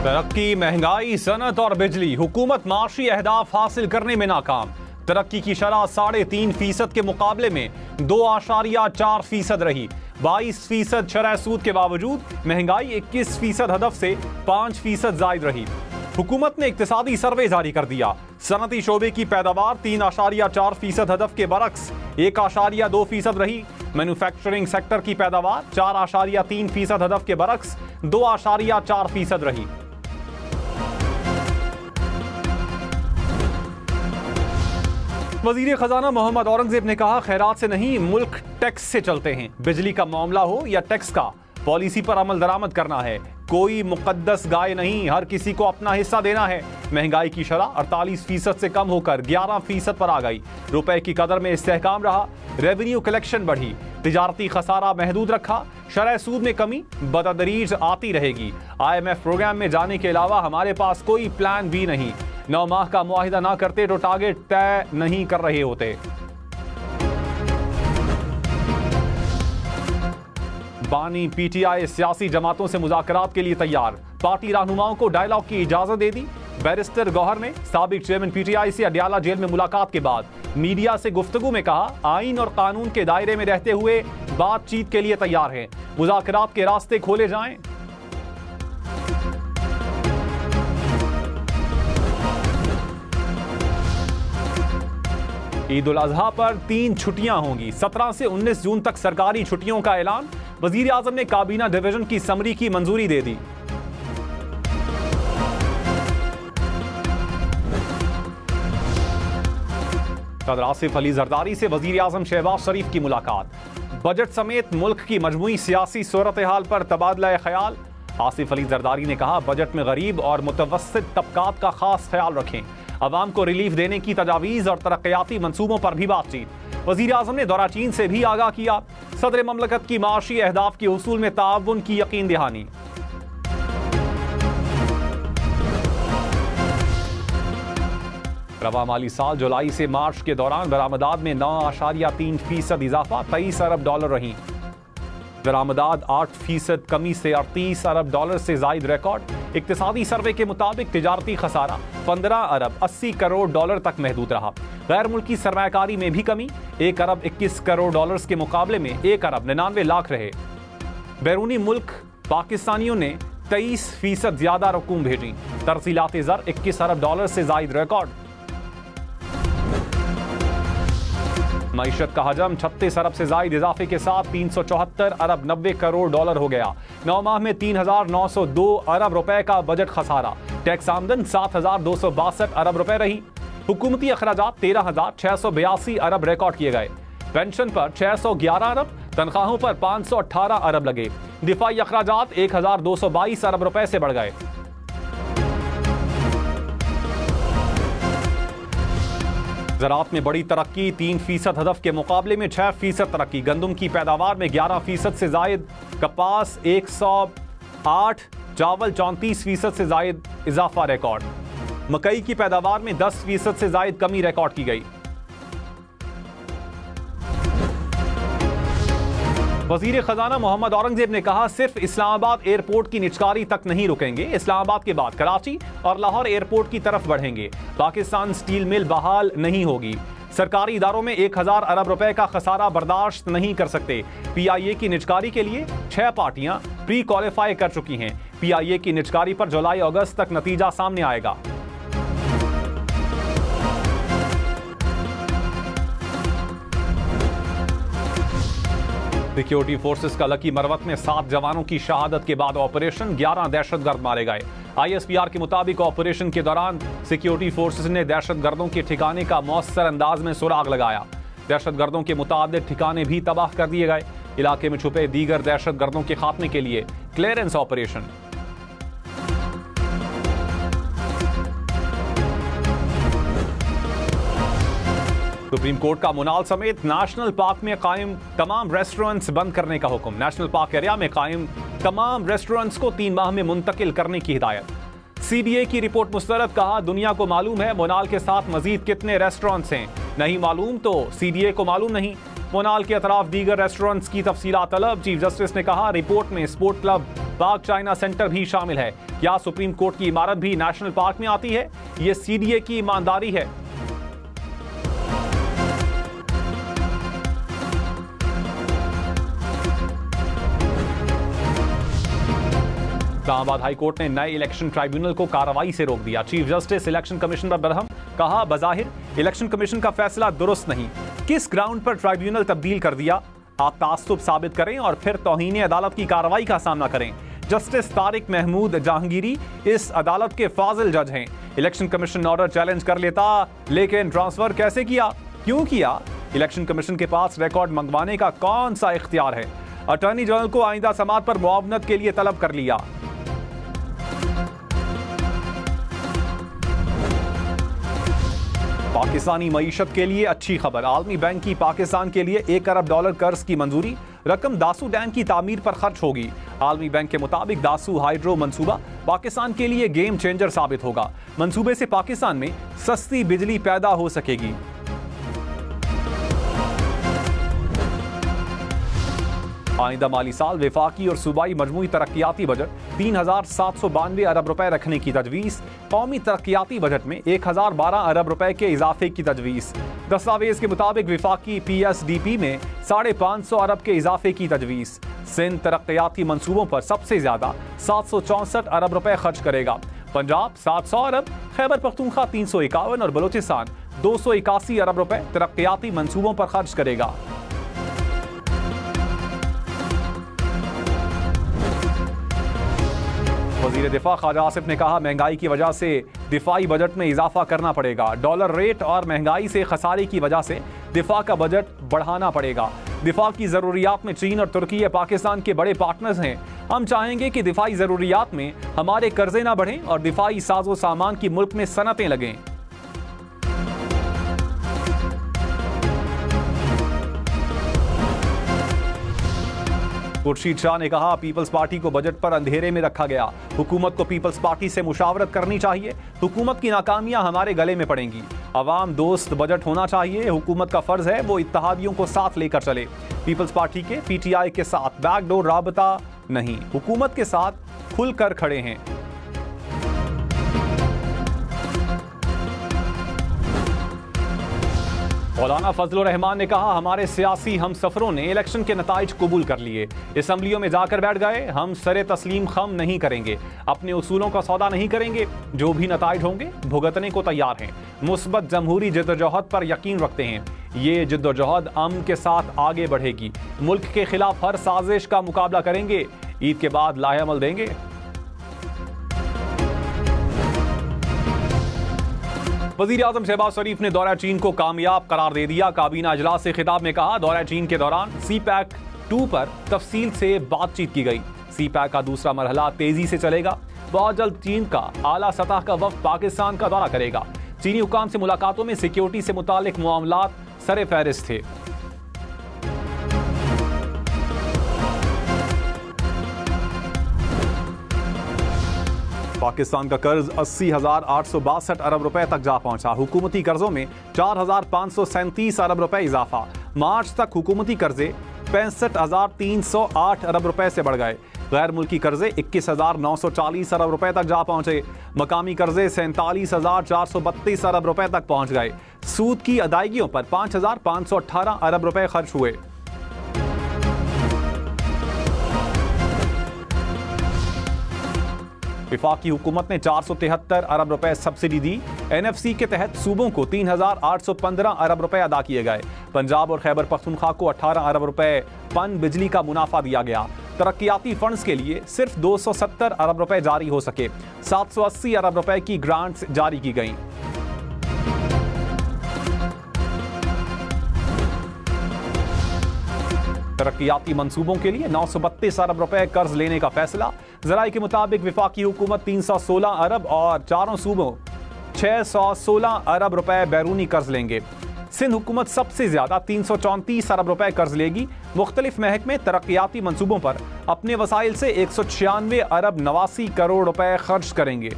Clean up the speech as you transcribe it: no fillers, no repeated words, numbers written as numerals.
तरक्की, महंगाई, सनत और बिजली, हुकूमत माशी अहदाफ हासिल करने में नाकाम। तरक्की की शरह 3.5% के मुकाबले में 2.4% रही। 22% शरह सूद के बावजूद महंगाई 21% हदफ से 5% जायद रही। हुकूमत ने इक्तिसादी सर्वे जारी कर दिया। सनती शोबे की पैदावार 3.4% हदफ के बरक्स 1.2% रही। मैन्युफैक्चरिंग सेक्टर की पैदावार 4.3% हदफ के बरक्स 2.4% रही। वजीर खजाना मोहम्मद औरंगजेब ने कहा, खैरात से नहीं मुल्क टैक्स से चलते हैं। बिजली का मामला हो या टैक्स का, पॉलिसी पर अमल दरामद करना है। कोई मुकद्दस गाय नहीं, हर किसी को अपना हिस्सा देना है। महंगाई की शरह 48% से कम होकर 11% पर आ गई। रुपए की कदर में इस्तेहकाम रहा। रेवेन्यू कलेक्शन बढ़ी। तिजारती खसारा महदूद रखा। शरह सूद में कमी बतदरीज आती रहेगी। IMF प्रोग्राम में जाने के अलावा हमारे पास कोई प्लान भी नहीं। 9 माह का मुआहिदा ना करते तो टारगेट तय नहीं कर रहे होते। बानी PTI सियासी जमातों से मुज़ाकरात के लिए तैयार। पार्टी रहनुमाओं को डायलॉग की इजाजत दे दी। बैरिस्टर गौहर ने साबिक चेयरमैन PTI से अडयाला जेल में मुलाकात के बाद मीडिया से गुफ्तगू में कहा, आइन और कानून के दायरे में रहते हुए बातचीत के लिए तैयार हैं। मुज़ाकरात के रास्ते खोले जाएं। ईद उल अजहा पर 3 छुट्टियां होंगी। 17 से 19 जून तक सरकारी छुट्टियों का ऐलान। वजीर आजम ने काबीना डिवीजन की समरी की मंजूरी दे दी। सदर आसिफ अली जरदारी से वजीर आजम शहबाज शरीफ की मुलाकात। बजट समेत मुल्क की मजमूई सियासी सूरत हाल पर तबादला ख्याल। आसिफ अली जरदारी ने कहा, बजट में गरीब और मुतवस्सित तबकात का खास ख्याल रखें। अवाम को रिलीफ देने की तजावीज़ और तरक्याती मंसूबों पर भी बातचीत। वज़ीर आज़म ने दौरा चीन से भी आगाह किया। सदर ममलकत की माशी अहदाफ के उसूल में ताउन की यकीन दहानी। रवा माली साल जुलाई से मार्च के दौरान बरामदात में 9.3% इजाफा, 23 अरब डॉलर रही। दरामदात 8% कमी से 38 अरब डॉलर से जायद रिकॉर्ड। इक्तिसादी सर्वे के मुताबिक तिजारती खसारा 15 अरब 80 करोड़ डॉलर तक महदूद रहा। गैर मुल्की सरमायाकारी में भी कमी 1 अरब 21 करोड़ डॉलर के मुकाबले में 1 अरब 99 लाख रहे। बैरूनी मुल्क पाकिस्तानियों ने 23% ज्यादा रकूम भेजी। तरसीलात ज़र 21 अरब डॉलर से जायद रिकॉर्ड। मईशत का हजम 36 अरब से जायद इजाफे के साथ 374 अरब 90 करोड़ डॉलर हो गया। 9 माह में 3,902 अरब रुपए का बजट खसारा। टैक्स आमदन 7,262 अरब रुपए रही। हुकूमती अखराजात 13,682 अरब रिकॉर्ड किए गए। पेंशन पर 611 अरब, तनख्वाहों पर 518 अरब लगे। दिफाई अखराजात 1,222 अरब रुपए से बढ़ गए। ज़राअत में बड़ी तरक्की, 3% हदफ के मुकाबले में 6% तरक्की। गंदम की पैदावार में 11% से जायद, कपास 108, चावल 34% से जायद इजाफा रिकॉर्ड। मकई की पैदावार में 10% से जायद कमी रिकॉर्ड की गई। वजीर खजाना मोहम्मद औरंगजेब ने कहा, सिर्फ इस्लामाबाद एयरपोर्ट की निचकारी तक नहीं रुकेंगे। इस्लामाबाद के बाद कराची और लाहौर एयरपोर्ट की तरफ बढ़ेंगे। पाकिस्तान स्टील मिल बहाल नहीं होगी। सरकारी इदारों में 1000 अरब रुपए का खसारा बर्दाश्त नहीं कर सकते। PIA की निचकारी के लिए 6 पार्टियां प्री क्वालिफाई कर चुकी हैं। PIA की निचकारी पर जुलाई अगस्त तक नतीजा सामने आएगा। सिक्योरिटी फोर्सेस का लकी मरवत में 7 जवानों की शहादत के बाद ऑपरेशन, 11 दहशतगर्द मारे गए। ISPR के मुताबिक ऑपरेशन के दौरान सिक्योरिटी फोर्सेस ने दहशतगर्दों के ठिकाने का मौसर अंदाज में सुराग लगाया। दहशतगर्दों के मुताबिक ठिकाने भी तबाह कर दिए गए। इलाके में छुपे दीगर दहशतगर्दों के खात्मे के लिए क्लियरेंस ऑपरेशन। सुप्रीम कोर्ट का मुनाल समेत नेशनल पार्क में कायम तमाम रेस्टोरेंट्स बंद करने का हुक्म। नेशनल पार्क एरिया में कायम तमाम रेस्टोरेंट्स को 3 माह में मुंतकिल करने की हिदायत। CBA की रिपोर्ट मुस्तरद, कहा दुनिया को मालूम है मोनाल के साथ मजीद कितने रेस्टोरेंट्स हैं, नहीं मालूम तो CBA को मालूम नहीं। मोनाल के अतराफ दीगर रेस्टोरेंट्स की तफसीलात तलब। चीफ जस्टिस ने कहा, रिपोर्ट में स्पोर्ट क्लब पाक चाइना सेंटर भी शामिल है। क्या सुप्रीम कोर्ट की इमारत भी नेशनल पार्क में आती है? यह सीडीए की ईमानदारी है। इस्लामाबाद हाईकोर्ट ने नए इलेक्शन ट्राइब्यूनल को कार्रवाई से रोक दिया। चीफ जस्टिस इलेक्शन कमीशन पर बरहम, कहा बजाहिर इलेक्शन कमीशन का फैसला दुरुस्त नहीं। किस ग्राउंड पर ट्राइब्यूनल तब्दील कर दिया? आप तासुब साबित करें और फिर तौहीन अदालत की कार्रवाई का सामना करें। जस्टिस तारिक महमूद जहांगीरी इस अदालत के फाजिल जज हैं। इलेक्शन कमीशन ऑर्डर चैलेंज कर लेता, लेकिन ट्रांसफर कैसे किया, क्यों किया? इलेक्शन कमीशन के पास रिकॉर्ड मंगवाने का कौन सा इख्तियार है? अटॉर्नी जनरल को आइंदा समात पर मुआवनत के लिए तलब कर लिया। पाकिस्तानी मईशत के लिए अच्छी खबर। आलमी बैंक की पाकिस्तान के लिए $1 अरब कर्ज की मंजूरी। रकम दासू डैम की तामीर पर खर्च होगी। आलमी बैंक के मुताबिक दासू हाइड्रो मंसूबा पाकिस्तान के लिए गेम चेंजर साबित होगा। मंसूबे से पाकिस्तान में सस्ती बिजली पैदा हो सकेगी। आइंदा माली साल विफाकी और सूबाई मजमूई तरक्याती बजट 3,792 अरब रुपए रखने की तजवीज़। कौमी तरक्याती बजट में 1,012 अरब रुपए के इजाफे की तजवीज़। दस्तावेज के मुताबिक विफाकी PSDP में 550 अरब के इजाफे की तजवीज़। सिंध तरक्याती मंसूबों पर सबसे ज्यादा 764 अरब रुपए खर्च करेगा। पंजाब 700 अरब, खैबर पख्तूनख्वा 351 और बलोचिस्तान 281 अरब रुपए तरक्याती मंसूबों पर खर्च करेगा। वज़ीर दिफा ख्वाजा आसिफ ने कहा महंगाई की वजह से दिफाई बजट में इजाफा करना पड़ेगा। डॉलर रेट और महंगाई से खसारे की वजह से दिफा का बजट बढ़ाना पड़ेगा। दिफा की ज़रूरियात में चीन और तुर्की पाकिस्तान के बड़े पार्टनर्स हैं। हम चाहेंगे कि दिफाई ज़रूरियात में हमारे कर्जे ना बढ़ें और दिफाई साजो सामान की मुल्क में सनतें लगें। खुर्शीद शाह ने कहा पीपल्स पार्टी को बजट पर अंधेरे में रखा गया। हुकूमत को पीपल्स पार्टी से मुशावरत करनी चाहिए। हुकूमत की नाकामियां हमारे गले में पड़ेंगी। अवाम दोस्त बजट होना चाहिए। हुकूमत का फर्ज है वो इत्तेहादियों को साथ लेकर चले। पीपल्स पार्टी के PTI के साथ बैकडोर राबता नहीं, हुकूमत के साथ खुलकर खड़े हैं। मौलाना फजलुर रहमान ने कहा हमारे सियासी हम सफरों ने इलेक्शन के नताइज कबूल कर लिए, असम्बलियों में जाकर बैठ गए। हम सरे तस्लीम खम नहीं करेंगे, अपने उसूलों का सौदा नहीं करेंगे। जो भी नताइज होंगे भुगतने को तैयार हैं। मुस्बत जमहूरी जद्दोजहद पर यकीन रखते हैं। ये जद्दोजहद अमन के साथ आगे बढ़ेगी। मुल्क के खिलाफ हर साजिश का मुकाबला करेंगे। ईद के बाद लाहेअमल देंगे। वज़ीर आज़म शहबाज शरीफ ने दौरा चीन को कामयाब करार दे दिया। काबीना इजलास से खिताब में कहा दौरा चीन के दौरान CPEC 2 पर तफसील से बातचीत की गई। CPEC का दूसरा मरहला तेजी से चलेगा। बहुत जल्द चीन का आला सतह का वफ्द पाकिस्तान का दौरा करेगा। चीनी हुकाम से मुलाकातों में सिक्योरिटी से मुतालिक मामलात सरे फहरिस्त थे। पाकिस्तान का कर्ज 80,862 अरब रुपए तक जा पहुंचा। हुकूमती कर्जों में 4,537 अरब रुपए इजाफा। मार्च तक हुकूमती कर्जे 65,308 अरब रुपए से बढ़ गए। गैर मुल्की कर्जे 21,940 अरब रुपए तक जा पहुंचे। मकामी कर्जे 47,432 अरब रुपए तक पहुंच गए। सूद की अदायगियों पर 5,518 अरब रुपए खर्च हुए। विफाकी हुकूमत ने 473 अरब रुपए सब्सिडी दी। NFC के तहत सूबों को 3,815 अरब रुपए अदा किए गए। पंजाब और खैबर पख्तूनख्वा को 18 अरब रुपए पन बिजली का मुनाफा दिया गया। तरक्याती फंड्स के लिए सिर्फ 270 अरब रुपए जारी हो सके। 780 अरब रुपए की ग्रांट्स जारी की गईं। तरक्याती मंसूबों के लिए 932 अरब रुपए कर्ज लेने का फैसला। जराये के मुताबिक विफाकी हुकूमत 316 अरब और चारों सूबों 616 अरब रुपए बैरूनी कर्ज लेंगे। सिंध हुकूमत सबसे ज्यादा 334 अरब रुपए कर्ज लेगी। मुख्तलिफ महकमे तरक्याती मंसूबों पर अपने वसाइल से 196 अरब 89 करोड़ रुपए खर्च करेंगे।